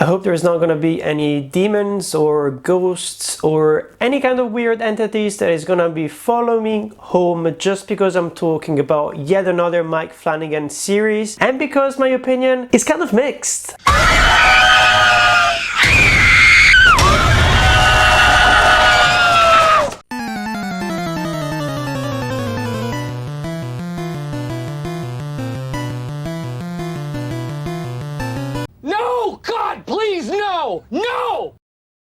I hope there's not gonna be any demons or ghosts or any kind of weird entities that is gonna be following home just because I'm talking about yet another Mike Flanagan series, and because my opinion is kind of mixed. No! God, please, no! No!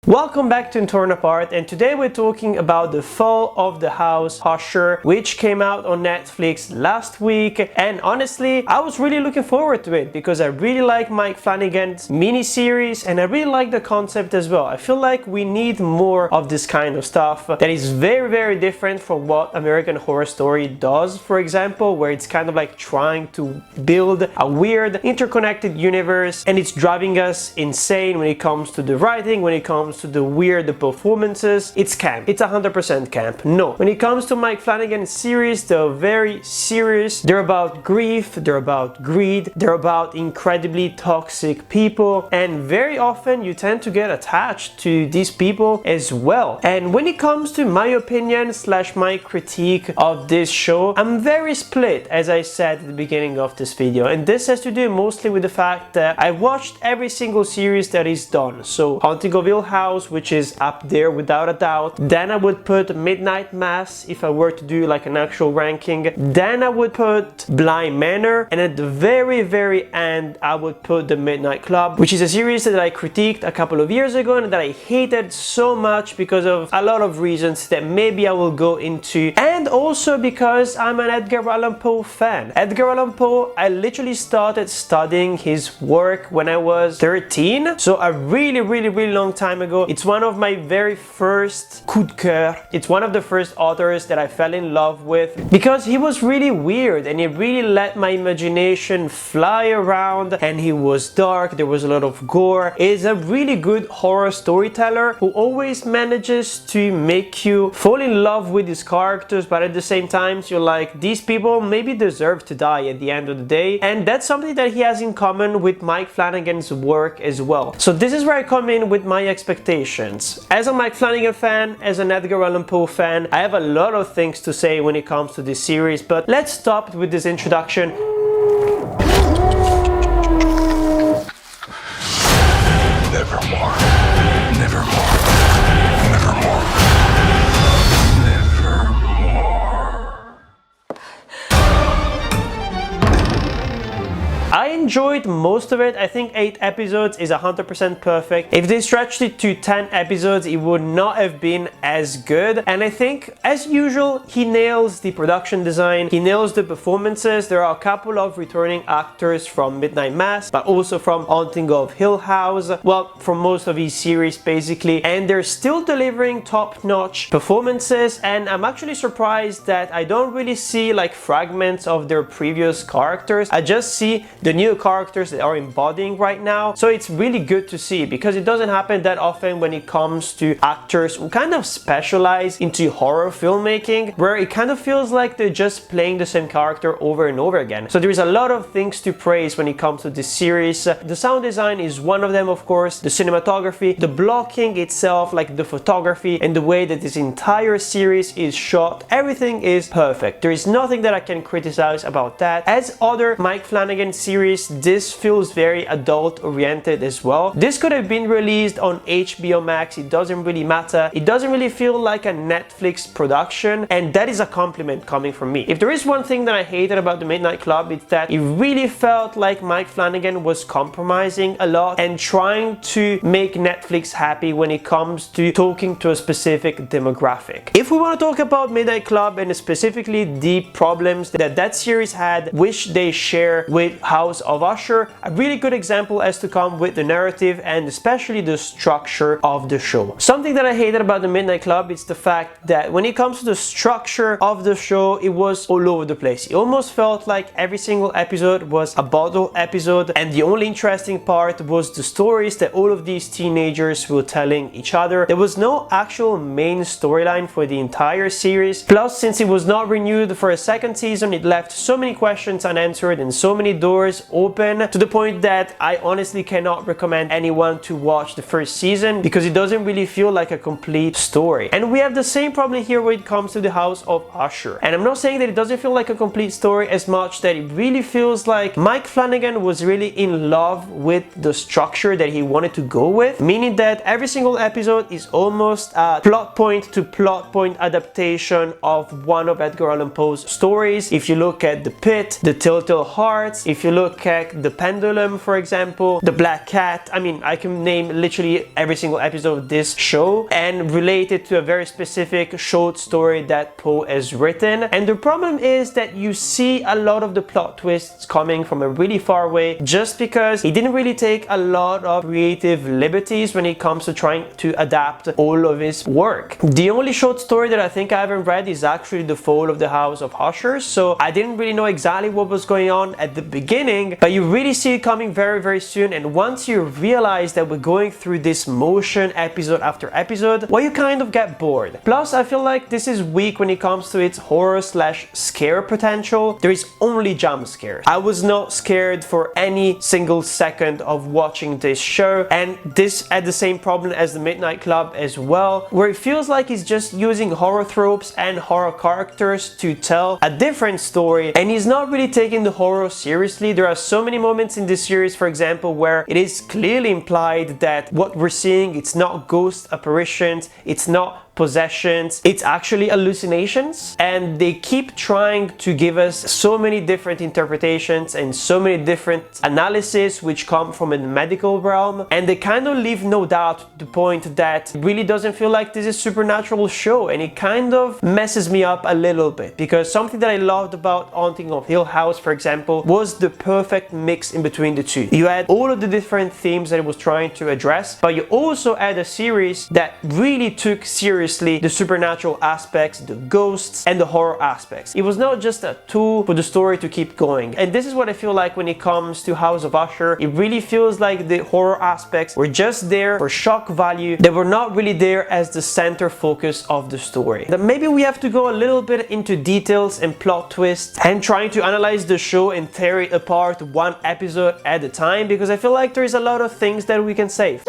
Welcome back to Torn Apart, and today we're talking about The Fall of the House Usher, which came out on Netflix last week. And honestly, I was really looking forward to it because I really like Mike Flanagan's mini-series and I really like the concept as well. I feel like we need more of this kind of stuff that is very different from what American Horror Story does, for example, where it's kind of like trying to build a weird interconnected universe and it's driving us insane when it comes to the writing, when it comes to the weird performances. It's camp. It's 100% camp. No. When it comes to Mike Flanagan's series, they're very serious. They're about grief, they're about greed, they're about incredibly toxic people, and very often you tend to get attached to these people as well. And when it comes to my opinion / my critique of this show, I'm very split, as I said at the beginning of this video, and this has to do mostly with the fact that I watched every single series that is done. So Haunting of Hill House, which is up there without a doubt. Then I would put Midnight Mass if I were to do like an actual ranking. Then I would put Bly Manor, and at the very end I would put The Midnight Club, which is a series that I critiqued a couple of years ago and that I hated so much because of a lot of reasons that maybe I will go into, and also because I'm an Edgar Allan Poe fan. Edgar Allan Poe, I literally started studying his work when I was 13, so a really long time ago. It's one of my very first coup de coeur. It's one of the first authors that I fell in love with because he was really weird and he really let my imagination fly around, and he was dark, there was a lot of gore. He's a really good horror storyteller who always manages to make you fall in love with his characters, but at the same time you're like, these people maybe deserve to die at the end of the day. And that's something that he has in common with Mike Flanagan's work as well. So this is where I come in with my expectations. As a Mike Flanagan fan, as an Edgar Allan Poe fan, I have a lot of things to say when it comes to this series, but let's stop with this introduction. Nevermore. Nevermore. Nevermore. I enjoyed most of it. I think 8 episodes is 100% perfect. If they stretched it to 10 episodes, it would not have been as good. And I think, as usual, he nails the production design, he nails the performances. There are a couple of returning actors from Midnight Mass, but also from Haunting of Hill House, well, from most of his series basically, and they're still delivering top-notch performances. And I'm actually surprised that I don't really see like fragments of their previous characters. I just see the new characters that are embodying right now. So it's really good to see because it doesn't happen that often when it comes to actors who kind of specialize into horror filmmaking, where it kind of feels like they're just playing the same character over and over again. So there is a lot of things to praise when it comes to this series. The sound design is one of them, of course, the cinematography, the blocking itself, like the photography and the way that this entire series is shot, everything is perfect. There is nothing that I can criticize about that. As other Mike Flanagan series, this feels very adult oriented as well. This could have been released on HBO Max, it doesn't really matter. It doesn't really feel like a Netflix production, and that is a compliment coming from me. If there is one thing that I hated about The Midnight Club, it's that it really felt like Mike Flanagan was compromising a lot and trying to make Netflix happy when it comes to talking to a specific demographic. If we want to talk about Midnight Club and specifically the problems that that series had, which they share with House of Usher, a really good example has to come with the narrative and especially the structure of the show. Something that I hated about The Midnight Club is the fact that when it comes to the structure of the show, it was all over the place. It almost felt like every single episode was a bottle episode, and the only interesting part was the stories that all of these teenagers were telling each other. There was no actual main storyline for the entire series. Plus, since it was not renewed for a second season, it left so many questions unanswered and so many doors open open, to the point that I honestly cannot recommend anyone to watch the first season because it doesn't really feel like a complete story. And we have the same problem here when it comes to the House of Usher. And I'm not saying that it doesn't feel like a complete story as much that it really feels like Mike Flanagan was really in love with the structure that he wanted to go with, meaning that every single episode is almost a plot point to plot point adaptation of one of Edgar Allan Poe's stories. If you look at The Pit, The Telltale Hearts, if you look at The Pendulum, for example, The Black Cat, I mean, I can name literally every single episode of this show and relate it to a very specific short story that Poe has written. And the problem is that you see a lot of the plot twists coming from a really far away, just because he didn't really take a lot of creative liberties when it comes to trying to adapt all of his work. The only short story that I think I haven't read is actually The Fall of the House of Usher, so I didn't really know exactly what was going on at the beginning, but you really see it coming very, very soon. And once you realize that we're going through this motion episode after episode, well, you kind of get bored. Plus, I feel like this is weak when it comes to its horror slash scare potential. There is only jump scares. I was not scared for any single second of watching this show, and this had the same problem as The Midnight Club as well, where it feels like he's just using horror tropes and horror characters to tell a different story, and he's not really taking the horror seriously. There are so many moments in this series, for example, where it is clearly implied that what we're seeing, it's not ghost apparitions, it's not possessions, it's actually hallucinations, and they keep trying to give us so many different interpretations and so many different analyses which come from a medical realm, and they kind of leave no doubt to the point that it really doesn't feel like this is a supernatural show, and it kind of messes me up a little bit, because something that I loved about Haunting of Hill House, for example, was the perfect mix in between the two. You had all of the different themes that it was trying to address, but you also had a series that really took seriously the supernatural aspects, the ghosts, and the horror aspects. It was not just a tool for the story to keep going. And this is what I feel like when it comes to House of Usher. It really feels like the horror aspects were just there for shock value. They were not really there as the center focus of the story. That maybe we have to go a little bit into details and plot twists and trying to analyze the show and tear it apart one episode at a time, because I feel like there is a lot of things that we can say.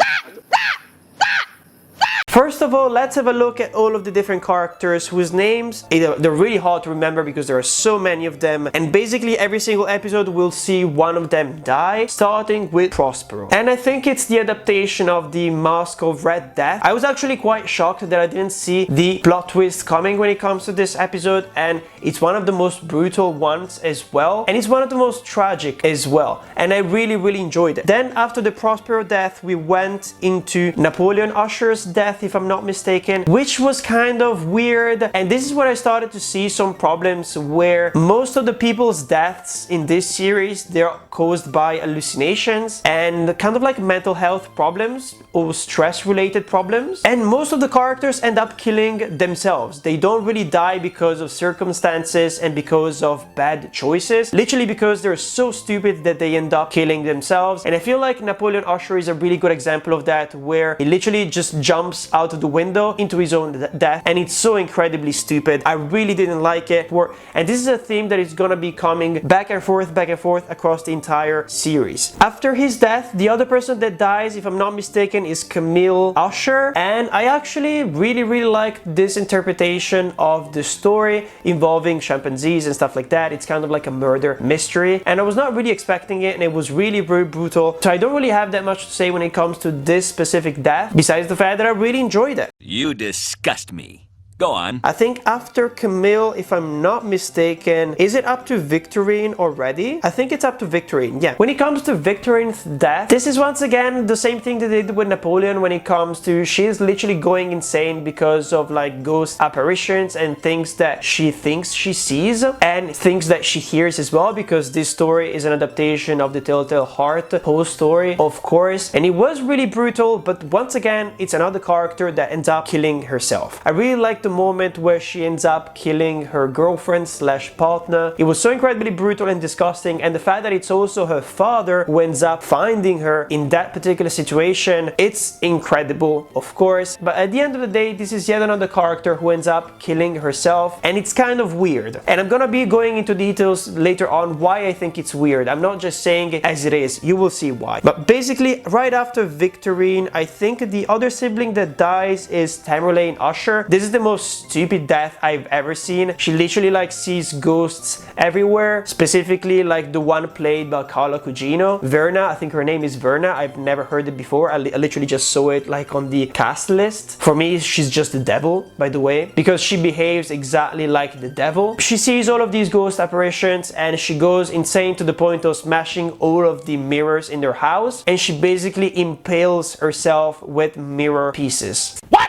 First of all, let's have a look at all of the different characters whose names, they're really hard to remember because there are so many of them, and basically every single episode we'll see one of them die, starting with Prospero. And I think it's the adaptation of the Mask of Red Death. I was actually quite shocked that I didn't see the plot twist coming when it comes to this episode, and it's one of the most brutal ones as well, and it's one of the most tragic as well, and I really, really enjoyed it. Then after the Prospero death, we went into Napoleon Usher's death, if I'm not mistaken, which was kind of weird. And this is where I started to see some problems, where most of the people's deaths in this series, they're caused by hallucinations and kind of like mental health problems or stress related problems. And most of the characters end up killing themselves. They don't really die because of circumstances and because of bad choices, literally because they're so stupid that they end up killing themselves. And I feel like Napoleon Usher is a really good example of that, where he literally just jumps out of the window into his own death, and it's so incredibly stupid. I really didn't like it. And this is a theme that is gonna be coming back and forth across the entire series. After his death, the other person that dies, if I'm not mistaken, is Camille Usher, and I actually really, really like this interpretation of the story involving chimpanzees and stuff like that. It's kind of like a murder mystery, and I was not really expecting it, and it was really very brutal. So I don't really have that much to say when it comes to this specific death, besides the fact that I really enjoyed it. You disgust me. Go on. I think after Camille, if I'm not mistaken, is it up to Victorine already? I think it's up to Victorine, yeah. When it comes to Victorine's death, this is once again the same thing they did with Napoleon when it comes to she's literally going insane because of like ghost apparitions and things that she thinks she sees and things that she hears as well, because this story is an adaptation of the Telltale Heart Poe story, of course, and it was really brutal, but once again, it's another character that ends up killing herself. I really like the moment where she ends up killing her girlfriend slash partner. It was so incredibly brutal and disgusting, and the fact that it's also her father who ends up finding her in that particular situation, it's incredible, of course. But at the end of the day, this is yet another character who ends up killing herself, and it's kind of weird. And I'm gonna be going into details later on why I think it's weird. I'm not just saying it as it is, you will see why. But basically, right after Victorine, I think the other sibling that dies is Tamerlane Usher. This is the most stupid death I've ever seen. She literally like sees ghosts everywhere, specifically like the one played by Carla Cugino. Verna, I think her name is Verna. I've never heard it before. I literally just saw it like on the cast list. For me, she's just the devil, by the way, because she behaves exactly like the devil. She sees all of these ghost apparitions and she goes insane to the point of smashing all of the mirrors in their house, and she basically impales herself with mirror pieces. What?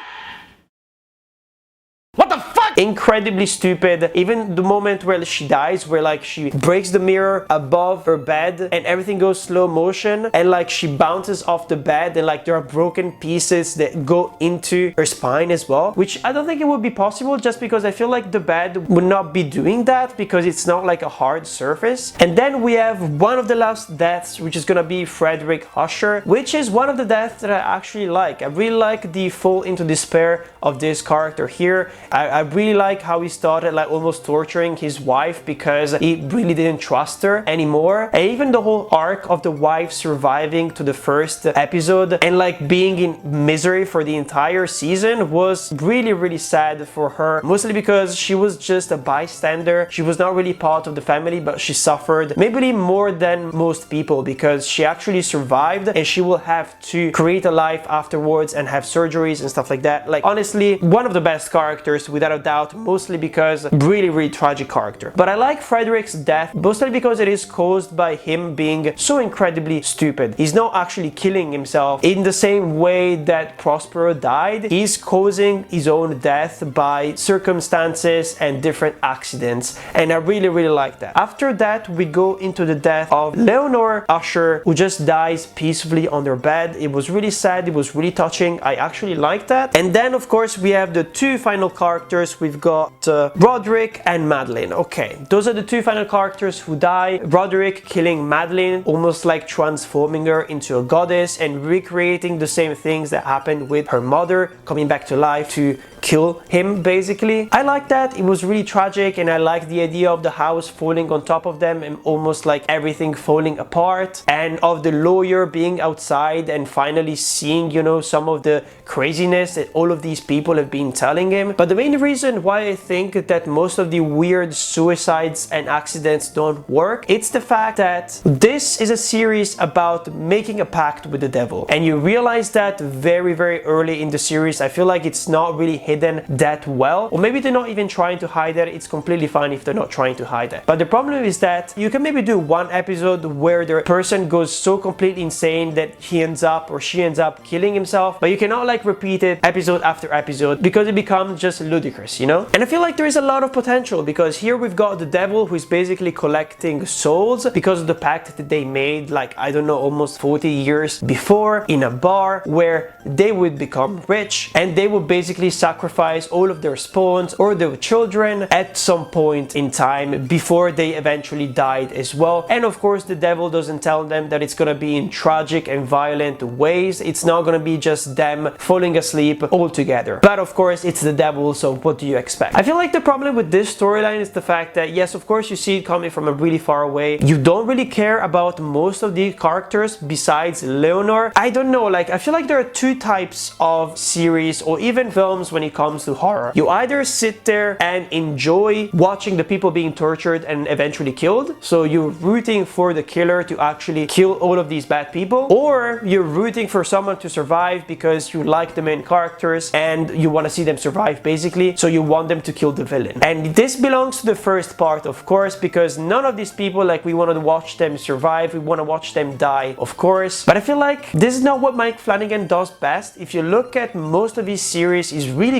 What the fuck? Incredibly stupid. Even the moment where she dies, where like she breaks the mirror above her bed and everything goes slow motion, and like she bounces off the bed and like there are broken pieces that go into her spine as well, which I don't think it would be possible, just because I feel like the bed would not be doing that because it's not like a hard surface. And then we have one of the last deaths, which is gonna be Frederick Usher, which is one of the deaths that I actually like. I really like the fall into despair of this character here. I really like how he started like almost torturing his wife because he really didn't trust her anymore. And even the whole arc of the wife surviving to the first episode and like being in misery for the entire season was really sad for her, mostly because she was just a bystander. She was not really part of the family, but she suffered maybe more than most people because she actually survived, and she will have to create a life afterwards and have surgeries and stuff like that. Like honestly, one of the best characters without a doubt, mostly because really tragic character. But I like Frederick's death mostly because it is caused by him being so incredibly stupid. He's not actually killing himself in the same way that Prospero died. He's causing his own death by circumstances and different accidents, and I really like that. After that, we go into the death of Leonor Usher, who just dies peacefully on their bed. It was really sad, it was really touching. I actually like that. And then of course we have the two final characters. We've got Roderick and Madeline. Okay, those are the two final characters who die. Roderick killing Madeline, almost like transforming her into a goddess and recreating the same things that happened with her mother, coming back to life to kill him basically. I like that. It was really tragic, and I like the idea of the house falling on top of them and almost like everything falling apart, and of the lawyer being outside and finally seeing, you know, some of the craziness that all of these people have been telling him. But the main reason why I think that most of the weird suicides and accidents don't work, it's the fact that this is a series about making a pact with the devil, and you realize that very early in the series. I feel like it's not really hidden that well, or maybe they're not even trying to hide it. It's completely fine if they're not trying to hide it. But the problem is that you can maybe do one episode where the person goes so completely insane that he ends up or she ends up killing himself, but you cannot like repeat it episode after episode because it becomes just ludicrous, you know? And I feel like there is a lot of potential because here we've got the devil who is basically collecting souls because of the pact that they made, like, I don't know, almost 40 years before in a bar where they would become rich and they would basically sacrifice all of their spawns or their children at some point in time before they eventually died as well. And of course the devil doesn't tell them that it's gonna be in tragic and violent ways. It's not gonna be just them falling asleep all together. But of course it's the devil, so what do you expect? I feel like the problem with this storyline is the fact that yes, of course you see it coming from a really far away. You don't really care about most of the characters besides Leonor. I don't know, like I feel like there are two types of series or even films when it comes to horror. You either sit there and enjoy watching the people being tortured and eventually killed, so you're rooting for the killer to actually kill all of these bad people, or you're rooting for someone to survive because you like the main characters and you want to see them survive basically, so you want them to kill the villain. And this belongs to the first part, of course, because none of these people, like, we want to watch them survive, we want to watch them die, of course. But I feel like this is not what Mike Flanagan does best. If you look at most of his series, he's really